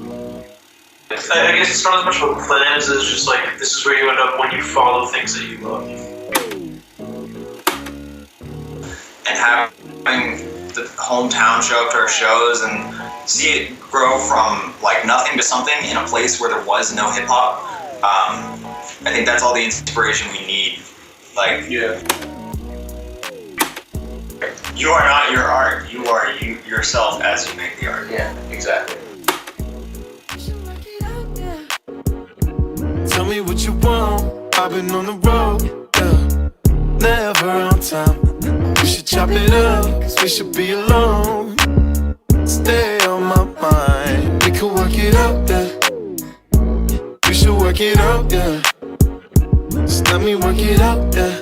I guess it's not as much about plans as just like this is where you end up when you follow things that you love. And having the hometown show up to our shows and see it grow from like nothing to something in a place where there was no hip hop. I think that's all the inspiration we need. Like, yeah. You are not your art. You are you yourself as you make the art. Yeah, exactly. Tell me what you want. I've been on the road, yeah. Never on time. We should chop it up, 'cause we should be alone. Stay on my mind. We could work it out, yeah. We should work it out, yeah. Just let me work it out, yeah.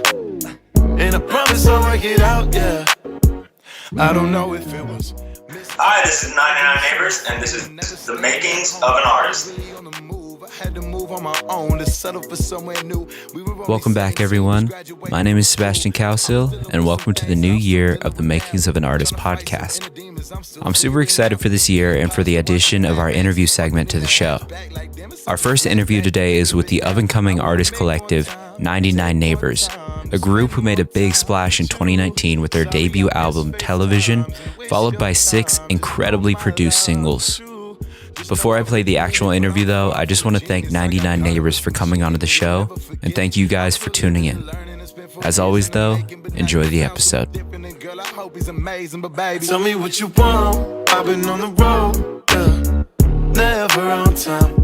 And I promise I'll work it out, yeah. I don't know if it was. Hi, this is 99 Neighbors, and this is the makings of an artist. Welcome back, everyone. My name is Sebastian Cowsill, and welcome to the new year of the Makings of an Artist podcast. I'm super excited for this year and for the addition of our interview segment to the show. Our first interview today is with the up-and-coming artist collective 99 Neighbors, a group who made a big splash in 2019 with their debut album Television, followed by 6 incredibly produced singles. Before I play the actual interview though, I just want to thank 99 Neighbors for coming onto the show, and thank you guys for tuning in. As always though, enjoy the episode. Tell me what you want, I've been on the road, yeah. Never on time.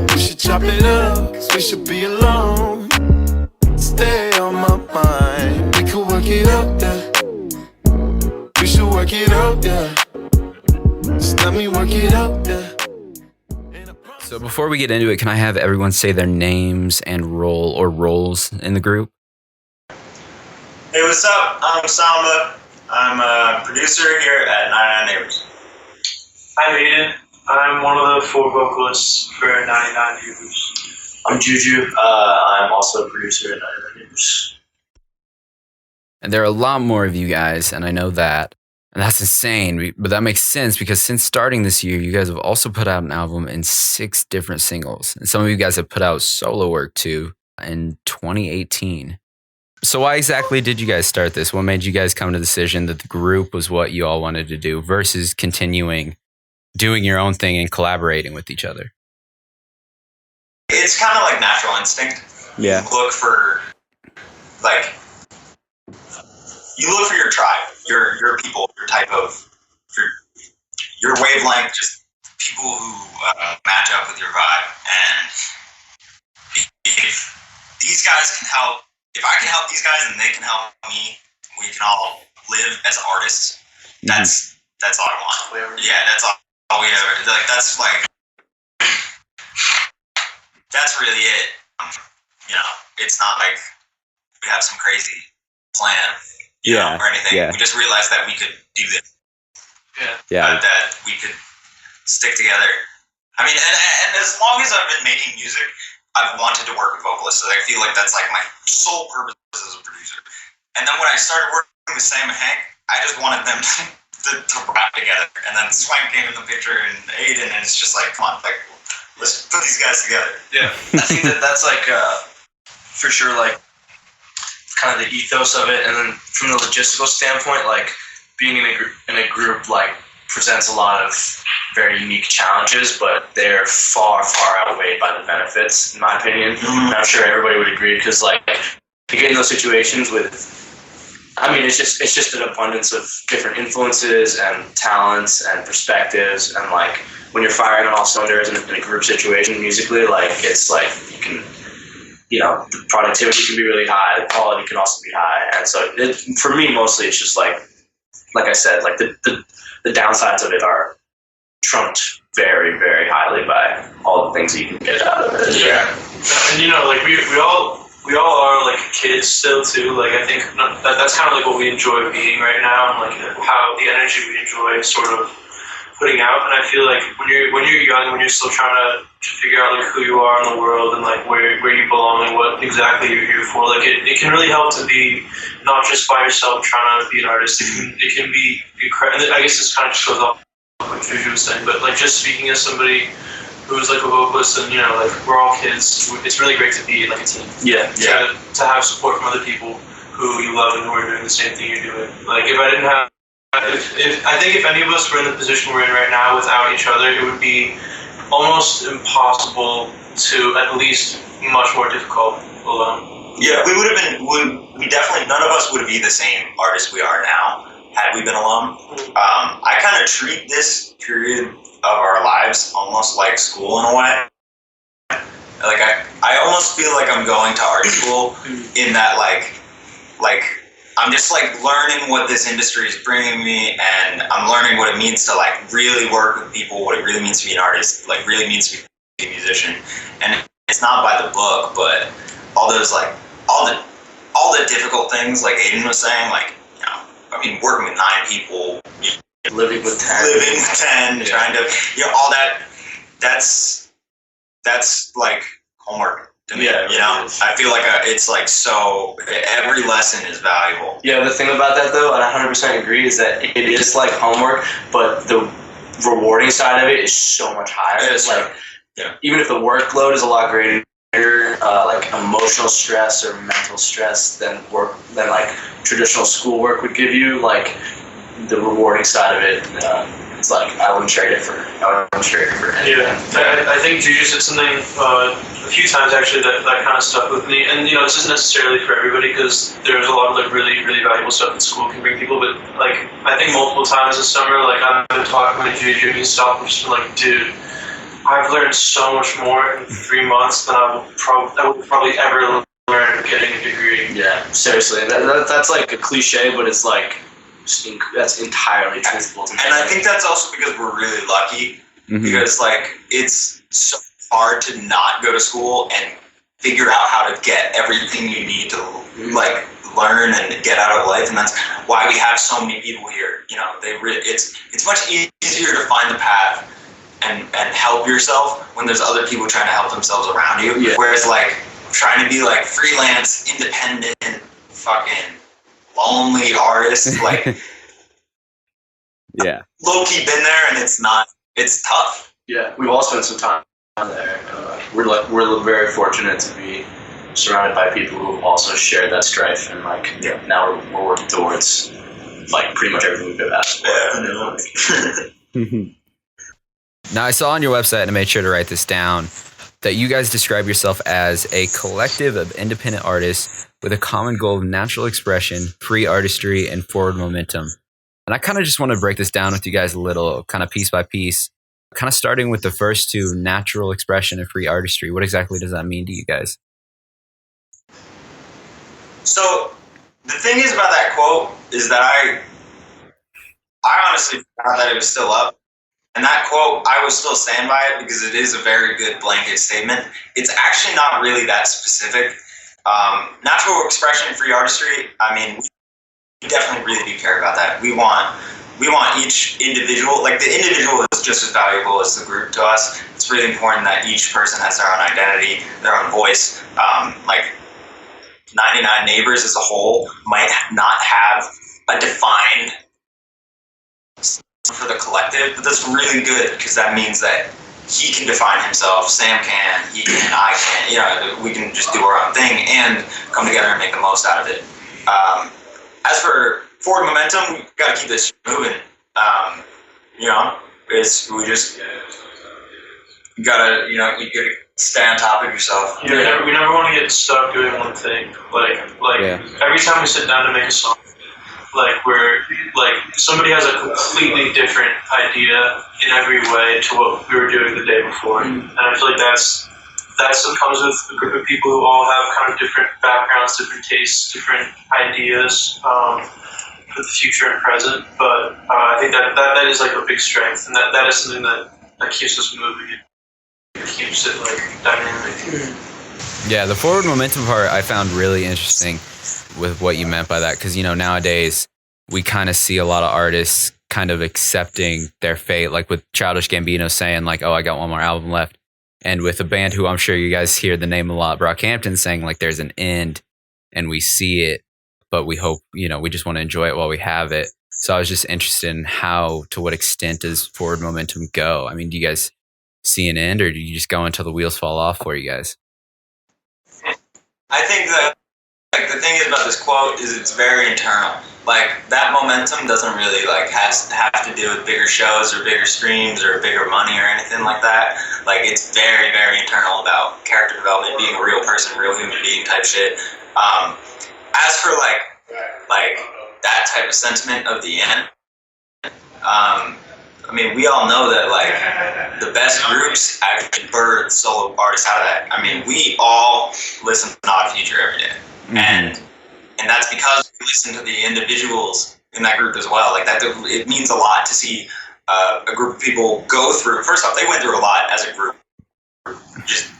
We should chop it up, 'cause we should be alone. Stay on my mind. We could work it out, yeah. We should work it out, yeah. Just let me work it out, yeah. So before we get into it, can I have everyone say their names and roles in the group? Hey, what's up? I'm Somba. I'm a producer here at 99 Neighbors. I'm Aidan. I'm one of the 4 vocalists for 99 Neighbors. I'm Juju. I'm also a producer at 99 Neighbors. And there are a lot more of you guys, and I know that. And that's insane, but that makes sense because since starting this year, you guys have also put out an album and 6 different singles. And some of you guys have put out solo work too in 2018. So why exactly did you guys start this? What made you guys come to the decision that the group was what you all wanted to do versus continuing doing your own thing and collaborating with each other? It's kind of like natural instinct. Yeah. You look for your tribe, your people, your type of, your wavelength, just people who match up with your vibe. And if these guys can help, if I can help these guys and they can help me, we can all live as artists. That's all I want. Yeah, that's all we ever, that's really it. It's not like we have some crazy plan. Or anything. Yeah. We just realized that we could do this. That we could stick together. I mean, and as long as I've been making music, I've wanted to work with vocalists. So I feel like that's like my sole purpose as a producer. And then when I started working with Sam and Hank, I just wanted them to rap together. And then Swank came in the picture and Aidan, and it's just like, come on, like, let's put these guys together. Yeah, I think that's like, for sure, like, kind of the ethos of it. And then from the logistical standpoint, like being in a group like presents a lot of very unique challenges, but they're far outweighed by the benefits, in my opinion. And I'm sure everybody would agree, because like you get in those situations with, I mean, it's just an abundance of different influences and talents and perspectives, and like when you're firing on all cylinders in a group situation musically, like it's like you can, the productivity can be really high, the quality can also be high. And so for me, mostly it's just like I said, like the downsides of it are trumped very, very highly by all the things that you can get out of it. Yeah. And like we all are like kids still too. Like I think that's kind of like what we enjoy being right now, and like how the energy we enjoy sort of putting out. And I feel like when you're young, when you're still trying to figure out like who you are in the world and like where you belong and what exactly you're here for, like it can really help to be not just by yourself trying to be an artist. It can be incredible. I guess this kind of just goes off what Juju was saying, but like just speaking as somebody who's like a vocalist, and like we're all kids. It's really great to be like a team. Yeah. To have support from other people who you love and who are doing the same thing you're doing. Like if I didn't have, I think if any of us were in the position we're in right now without each other, it would be almost impossible to, at least much more difficult alone. Yeah, we would have been. We definitely, none of us would be the same artists we are now had we been alone. I kind of treat this period of our lives almost like school in a way. Like I almost feel like I'm going to art school in that like I'm just like learning what this industry is bringing me, and I'm learning what it means to like really work with people, what it really means to be an artist, like really means to be a musician. And it's not by the book, but all those like all the difficult things, like Aidan was saying, like I mean, working with 9 people, living with 10, trying to all that. That's like homework to me. I feel like it's like so. Every lesson is valuable. Yeah, the thing about that though, and I 100% agree, is that it is like homework, but the rewarding side of it is so much higher. It's like, even if the workload is a lot greater, like emotional stress or mental stress than like traditional schoolwork would give you, like the rewarding side of it, it's like I wouldn't trade it for anything. Yeah, I think Juju said something a few times actually that kind of stuck with me, and this isn't necessarily for everybody because there's a lot of like really really valuable stuff that school can bring people, but like I think multiple times this summer, like I've been talking with Juju and he's stopped and just been like, dude, I've learned so much more in 3 months than I would probably ever learn getting a degree. Yeah, seriously, that's like a cliche, but it's like that's entirely truthful to me. And I think that's also because we're really lucky, because like it's so hard to not go to school and figure out how to get everything you need to like learn and get out of life, and that's why we have so many people here. It's much easier to find the path and help yourself when there's other people trying to help themselves around you. Yeah. Whereas like trying to be like freelance, independent, fucking lonely artist, like low-key been there, and it's tough. Yeah, we've all spent some time there. We're very fortunate to be surrounded by people who also share that strife, and like now we're working towards like pretty much everything we've ever asked for. Now, I saw on your website, and I made sure to write this down, that you guys describe yourself as a collective of independent artists with a common goal of natural expression, free artistry, and forward momentum. And I kind of just want to break this down with you guys a little, kind of piece by piece, kind of starting with the first two, natural expression and free artistry. What exactly does that mean to you guys? So the thing is about that quote is that I honestly forgot that it was still up. And that quote, I would still stand by it because it is a very good blanket statement. It's actually not really that specific. Natural expression, free artistry, I mean, we definitely really do care about that. We want each individual, like the individual is just as valuable as the group to us. It's really important that each person has their own identity, their own voice. Like 99 Neighbors as a whole might not have a defined for the collective, but that's really good because that means that he can define himself, Sam can, he can, I can, we can just do our own thing and come together and make the most out of it. As for forward momentum, we gotta keep this moving. We just gotta, you gotta stay on top of yourself. Yeah, we never want to get stuck doing one thing. Every time we sit down to make a song, somebody has a completely different idea in every way to what we were doing the day before, and I feel like that's what comes with a group of people who all have kind of different backgrounds, different tastes, different ideas for the future and present. But I think that is like a big strength, and that is something that keeps us moving. It keeps it like dynamic. Yeah, the forward momentum part I found really interesting with what you meant by that, because nowadays we kind of see a lot of artists kind of accepting their fate, like with Childish Gambino saying like, oh, I got one more album left, and with a band who I'm sure you guys hear the name a lot, Brockhampton, saying like there's an end and we see it, but we hope, we just want to enjoy it while we have it. So I was just interested in to what extent does forward momentum go? I mean, do you guys see an end, or do you just go until the wheels fall off for you guys? I think that like the thing is about this quote is it's very internal. Like that momentum doesn't really like have to do with bigger shows or bigger streams or bigger money or anything like that. Like it's very, very internal about character development, being a real person, real human being type shit. As for like that type of sentiment of the end, I mean, we all know that like the best groups actually birth solo artists out of that. I mean, we all listen to Odd Future every day, and that's because we listen to the individuals in that group as well. Like that, it means a lot to see a group of people go through. First off, they went through a lot as a group, just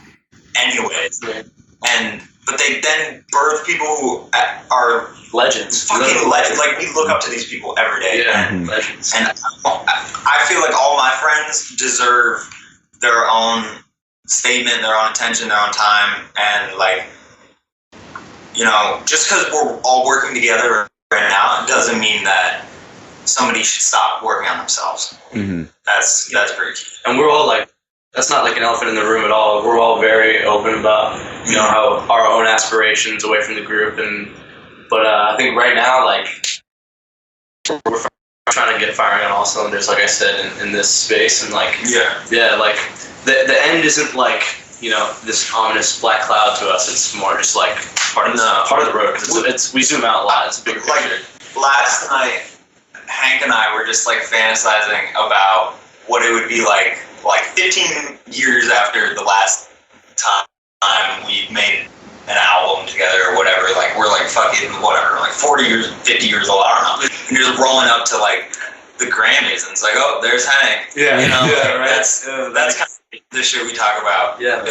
anyways, but they then birth people who are legends. Fucking legends. Like we look up to these people every day. Yeah, legends. And I feel like all my friends deserve their own statement, their own attention, their own time, and like, you know, just because we're all working together right now, it doesn't mean that somebody should stop working on themselves. That's pretty key. And we're all like, that's not like an elephant in the room at all. We're all very open about, you know, how our own aspirations away from the group, but I think right now, like, we're trying to get firing on all cylinders, like I said, in this space, and like, like the end isn't like, you know, this ominous black cloud to us. It's more just like part of the road, because we zoom out a lot. It's a bigger picture. Last night, Hank and I were just like fantasizing about what it would be like 15 years after the last time we made an album together or whatever. Like we're like fucking whatever, like 40 years, 50 years old, I don't know. And you're just rolling up to like the Grammys, and it's like, oh, there's Hank. Yeah, you know, right. That's kind of the shit we talk about. Yeah,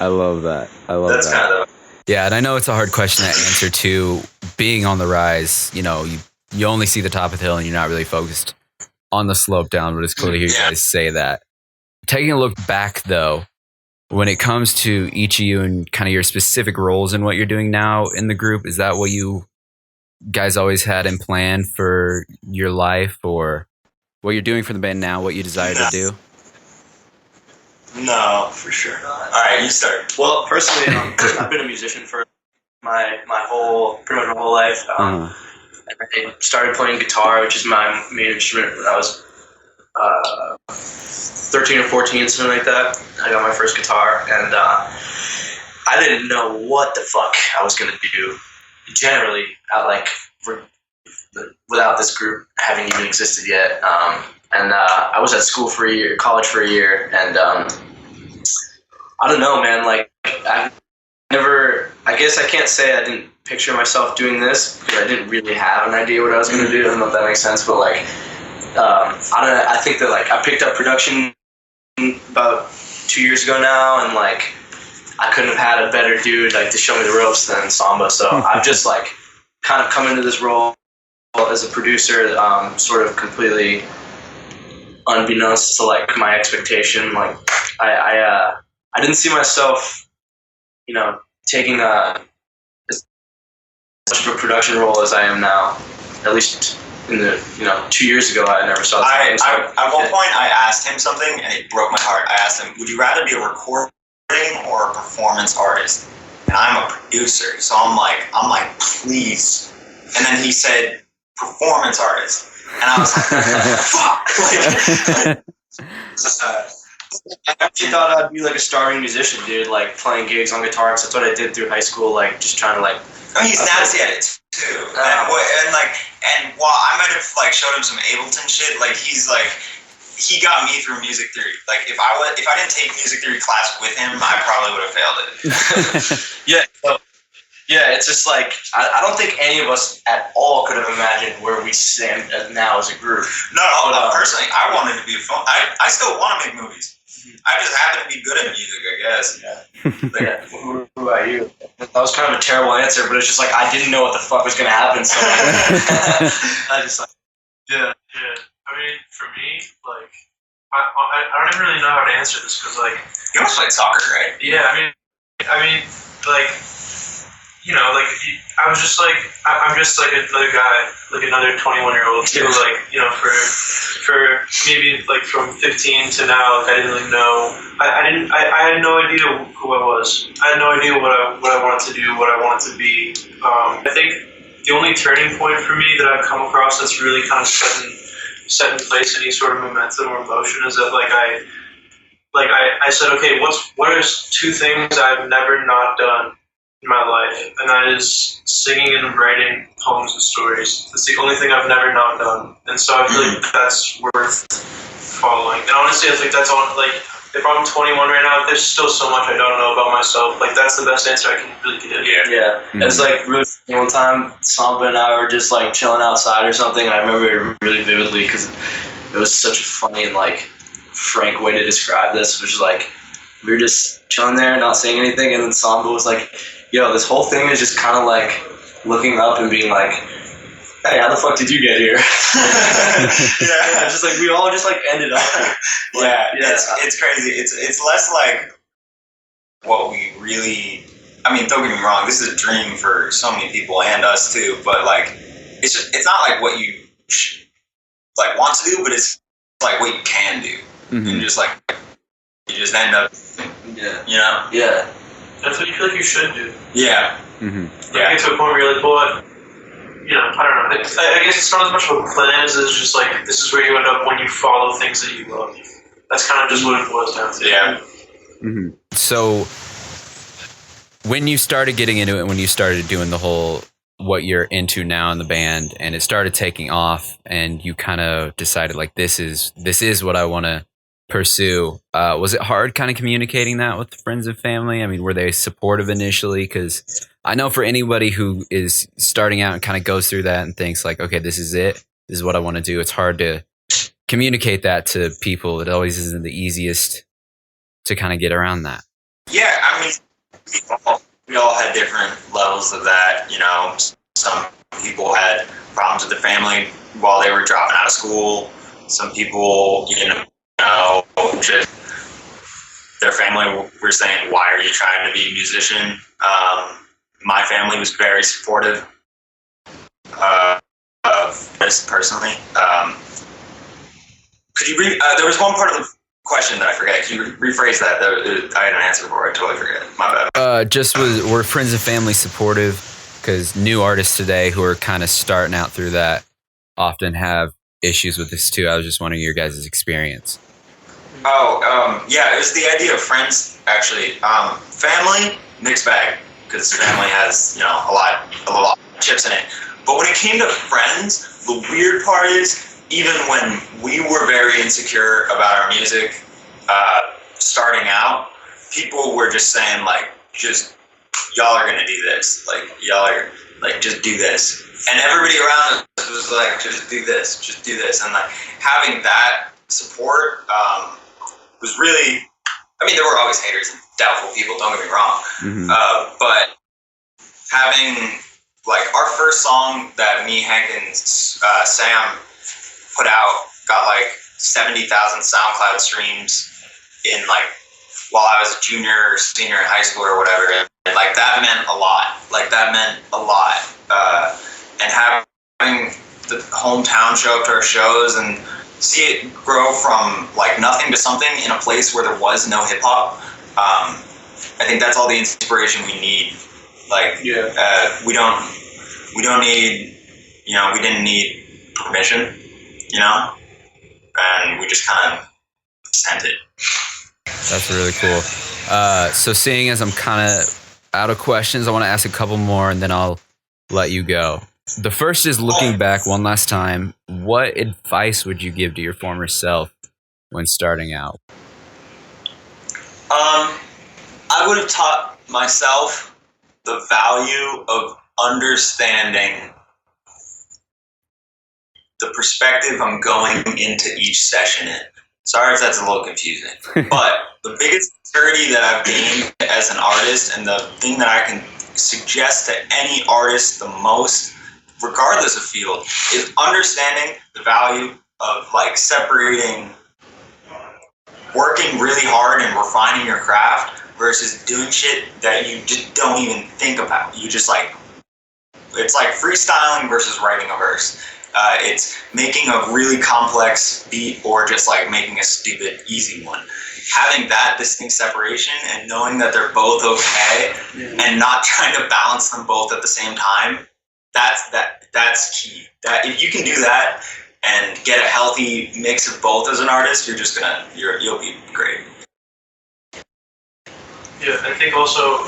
I love that. That's kind of yeah, and I know it's a hard question to answer too. Being on the rise, you know, you only see the top of the hill and you're not really focused on the slope down, but it's cool to hear you guys say that. Taking a look back though, when it comes to each of you and kind of your specific roles in what you're doing now in the group, is that what you guys always had in plan for your life, or what you're doing for the band now, what you desire to do? No, for sure not. All right, you start. Well, personally, I've been a musician for pretty much my whole life. I started playing guitar, which is my main instrument, when I was 13 or 14, something like that. I got my first guitar, and I didn't know what the fuck I was gonna do. Generally, without this group having even existed yet, and I was at school for a year, college for a year, and I don't know, man. Like I guess I can't say I didn't picture myself doing this, because I didn't really have an idea what I was gonna do. I don't know if that makes sense, but like, I think that like I picked up production about 2 years ago now, and like I couldn't have had a better dude like to show me the ropes than Somba. So I've just like kind of come into this role as a producer, sort of completely unbeknownst to like my expectation. Like I didn't see myself, you know, taking as much of a production role as I am now. At least in the 2 years ago, I never saw that. At one point, I asked him something, and it broke my heart. I asked him, "Would you rather be a recording or a performance artist?" And I'm a producer, so I'm like, please. And then he said, "Performance artist," and I was like, "Fuck!" I actually thought I'd be like a starving musician, dude, like playing gigs on guitar. That's what I did through high school, like just trying to like. I mean, he's nasty at it too, and while I might have like showed him some Ableton shit, like he got me through music theory. Like if I didn't take music theory class with him, I probably would have failed it. Yeah, it's just like I don't think any of us at all could have imagined where we stand now as a group. No, personally, I wanted to be a film. I still want to make movies. I just happen to be good at music, I guess. Yeah. Who about you? That was kind of a terrible answer, but it's just like I didn't know what the fuck was gonna happen. So I just like, yeah. I mean, for me, like, I don't even really know how to answer this, because like you also played soccer, right? Yeah, I mean, like, like I was just like I'm just like another guy, like another 21-year-old who like for maybe like from 15 to now, like I didn't really know. I had no idea who I was. I had no idea what I wanted to do, what I wanted to be. I think the only turning point for me that I've come across that's really kind of set in place any sort of momentum or emotion is that I said, okay, what are two things I've never not done in my life, and that is singing and writing poems and stories. That's the only thing I've never not done, and so I feel like that's worth following. And honestly, I think that's on like if I'm 21 right now, there's still so much I don't know about myself. Like that's the best answer I can really give. Yeah. It's like really funny. One time, Somba and I were just like chilling outside or something, and I remember it really vividly because it was such a funny and like frank way to describe this, which is like we were just chilling there, not saying anything, and then Somba was like, yo, this whole thing is just kind of like looking up and being like, hey, how the fuck did you get here? Yeah, just like we all just like ended up. It's crazy. It's less like what we really. I mean, don't get me wrong. This is a dream for so many people and us too. But like, it's not like what you like want to do, but it's like what you can do. Mm-hmm. And just like you just end up. Yeah. Yeah. That's what you feel like you should do. Yeah. Mm-hmm. Yeah. Get to a point where you're like, well, I don't know. I guess it's not as much of a plan as it's just like this is where you end up when you follow things that you love. That's kind of just what it boils down to. Yeah. Mm-hmm. So when you started getting into it, when you started doing the whole what you're into now in the band, and it started taking off, and you kind of decided like this is what I want to pursue. Was it hard kind of communicating that with friends and family? I mean, were they supportive initially? Because I know for anybody who is starting out and kind of goes through that and thinks like, okay, this is it. This is what I want to do. It's hard to communicate that to people. It always isn't the easiest to kind of get around that. Yeah, I mean, we all had different levels of that. Some people had problems with their family while they were dropping out of school. Some people, just their family were saying, why are you trying to be a musician? My family was very supportive of this personally. Could you there was one part of the question that I forgot. Could you rephrase that? I had an answer for it. I totally forget. My bad. Were friends and family supportive? Because new artists today who are kind of starting out through that often have issues with this too. I was just wondering your guys' experience. Yeah, it was the idea of friends, actually. Family, mixed bag, because family has, a lot of chips in it. But when it came to friends, the weird part is, even when we were very insecure about our music, starting out, people were just saying, like, y'all are gonna do this. Like, y'all are, like, just do this. And everybody around us was like, just do this. And, like, having that support, was really, I mean, there were always haters and doubtful people, don't get me wrong. Mm-hmm. But having, like, our first song that me, Hank, and Sam put out got, like, 70,000 SoundCloud streams in, like, while I was a junior or senior in high school or whatever. And, like, that meant a lot. And having the hometown show up to our shows and see it grow from like nothing to something in a place where there was no hip hop. I think that's all the inspiration we need. Like, we don't need, we didn't need permission, and we just kind of sent it. That's really cool. So seeing as I'm kind of out of questions, I want to ask a couple more and then I'll let you go. The first is looking back one last time. What advice would you give to your former self when starting out? I would have taught myself the value of understanding the perspective I'm going into each session in. Sorry if that's a little confusing, but the biggest maturity that I've gained as an artist, and the thing that I can suggest to any artist the most, regardless of field, is understanding the value of like separating working really hard and refining your craft versus doing shit that you just don't even think about. You just like, it's like freestyling versus writing a verse. It's making a really complex beat or just like making a stupid, easy one. Having that distinct separation and knowing that they're both okay and not trying to balance them both at the same time, that's key. That if you can do that and get a healthy mix of both as an artist, you'll be great. Yeah, I think also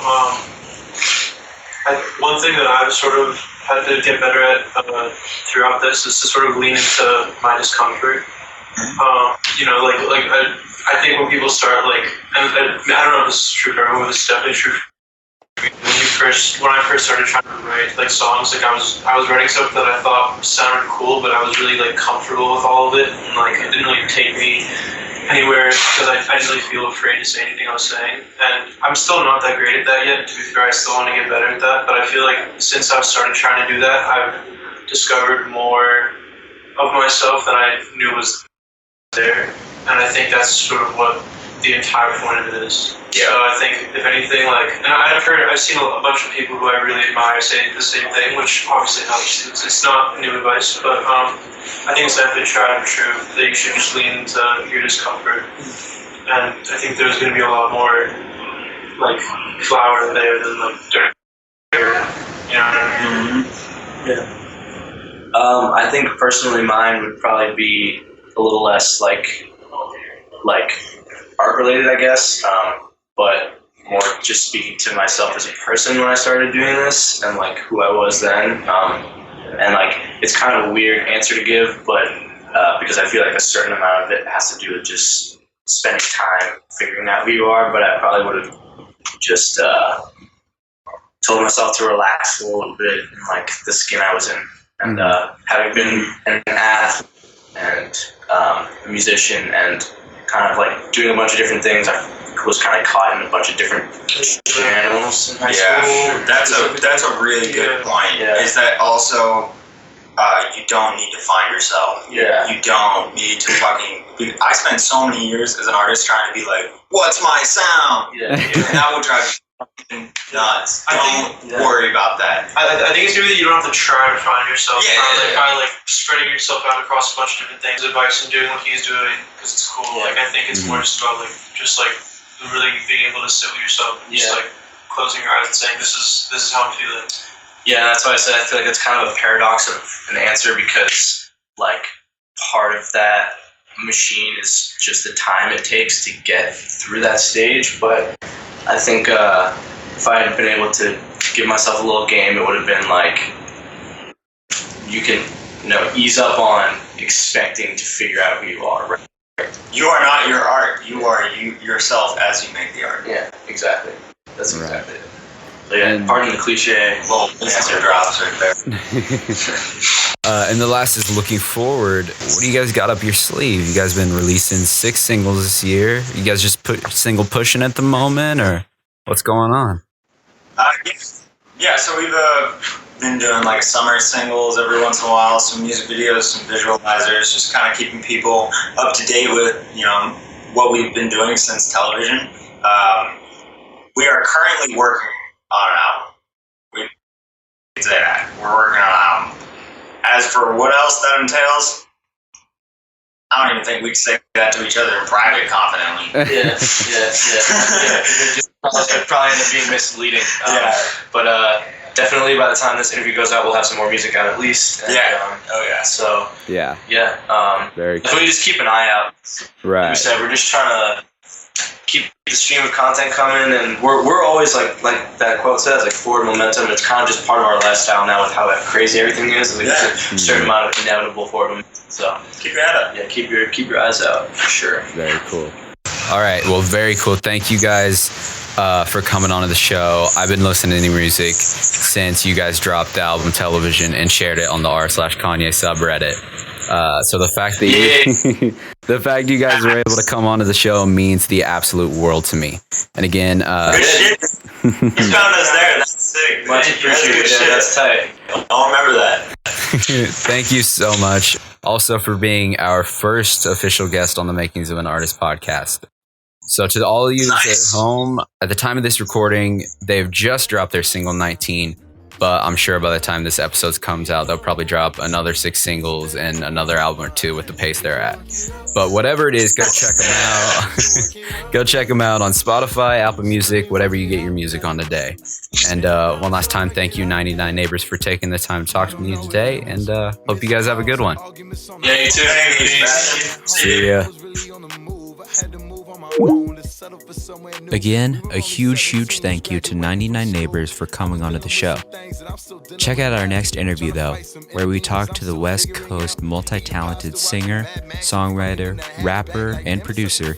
one thing that I've sort of had to get better at throughout this is to sort of lean into my discomfort. I think when people start like, and I don't know if this is true for everyone, but it's definitely true. When I first started trying to write like songs, like I was writing stuff that I thought sounded cool, but I was really like comfortable with all of it, and like it didn't really take me anywhere because I didn't really feel afraid to say anything I was saying. And I'm still not that great at that yet. To be fair, I still want to get better at that. But I feel like since I've started trying to do that, I've discovered more of myself than I knew was there. And I think that's sort of what the entire point of it is. Yeah. So I think, if anything, like, and I've seen a bunch of people who I really admire say the same thing, which obviously helps. It's not new advice, but I think it's definitely tried and true that you should just lean into your discomfort. And I think there's going to be a lot more, like, flour there than, like, dirt. You know what I mean? Yeah. I think personally mine would probably be a little less, like art related, I guess, but more just speaking to myself as a person when I started doing this and like who I was then. And like it's kind of a weird answer to give, but because I feel like a certain amount of it has to do with just spending time figuring out who you are. But I probably would have just told myself to relax a little bit in like the skin I was in, and having been an athlete and a musician and kind of like doing a bunch of different things, I was kind of caught in a bunch of different channels in high school. That's a really good point. Yeah. Is that also you don't need to find yourself. Yeah. You don't need to fucking. I spent so many years as an artist trying to be like, what's my sound? Yeah. And that will drive you nuts. Don't worry about that. I think it's maybe that you don't have to try to find yourself. By spreading yourself out across a bunch of different things, advice and doing what he's doing because it's cool. Yeah. Like I think it's more just about really being able to sit with yourself and just like closing your eyes and saying this is how I'm feeling. Yeah, that's why I said I feel like it's kind of a paradox of an answer because like part of that machine is just the time it takes to get through that stage. But I think if I had been able to give myself a little game, it would have been like you can ease up on expecting to figure out who you are. Right? You are not your art. You are you yourself as you make the art. Yeah, exactly. That's exactly it. So And- pardon the cliche. Well, answer drops right there. And the last is looking forward. What do you guys got up your sleeve? You guys been releasing 6 singles this year. You guys just single pushing at the moment, or what's going on? Yeah, so we've been doing like summer singles every once in a while, some music videos, some visualizers, just kind of keeping people up to date with what we've been doing since television. We are currently working on an album. We can say that. We're working on an album. As for what else that entails, I don't even think we can say that to each other in private confidently. Yeah. It probably end up being misleading. But definitely by the time this interview goes out, we'll have some more music out at least. And, So Yeah. Very cool. so we just keep an eye out. Like Right. we said, we're just trying to keep the stream of content coming, and we're always like that quote says, like forward momentum. It's kind of just part of our lifestyle now with how crazy everything is. Like there's a certain amount of inevitable forward momentum. So Keep your head up. yeah, keep your eyes out for sure. Very cool. All right. Well, very cool. Thank you guys for coming on to the show. I've been listening to music since you guys dropped the album Television and shared it on the r/Kanye subreddit. So the fact that you guys were able to come onto the show means the absolute world to me. And again, You found us there. That's sick. Much appreciated. Yeah, that's tight. I'll remember that. thank you so much also for being our first official guest on the Makings of an Artist podcast. So to all of you Nice. at home, at the time of this recording, they've just dropped their single 19. But I'm sure by the time this episode comes out, they'll probably drop another 6 singles and another album or 2 with the pace they're at. But whatever it is, go check them out. Go check them out on Spotify, Apple Music, whatever you get your music on today. And one last time, thank you, 99 Neighbors, for taking the time to talk to me today. And hope you guys have a good one. Yeah, you too. See ya. Again, a huge thank you to 99 Neighbors for coming onto the show. Check out our next interview, though, where we talk to the West Coast multi-talented singer, songwriter, rapper, and producer,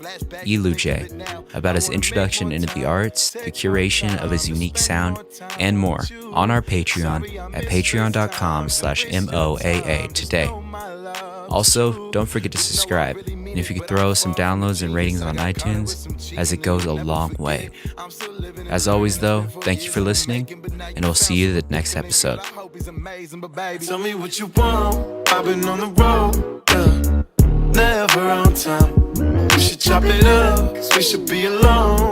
Iluje, about his introduction into the arts, the curation of his unique sound, and more on our Patreon at patreon.com/MOAA today. Also, don't forget to subscribe, and if you could throw some downloads and ratings on iTunes, as it goes a long way. As always, though, thank you for listening, and we'll see you in the next episode. Tell me what you want. I've been on the road, never on time. We should chop it up, 'cause we should be alone.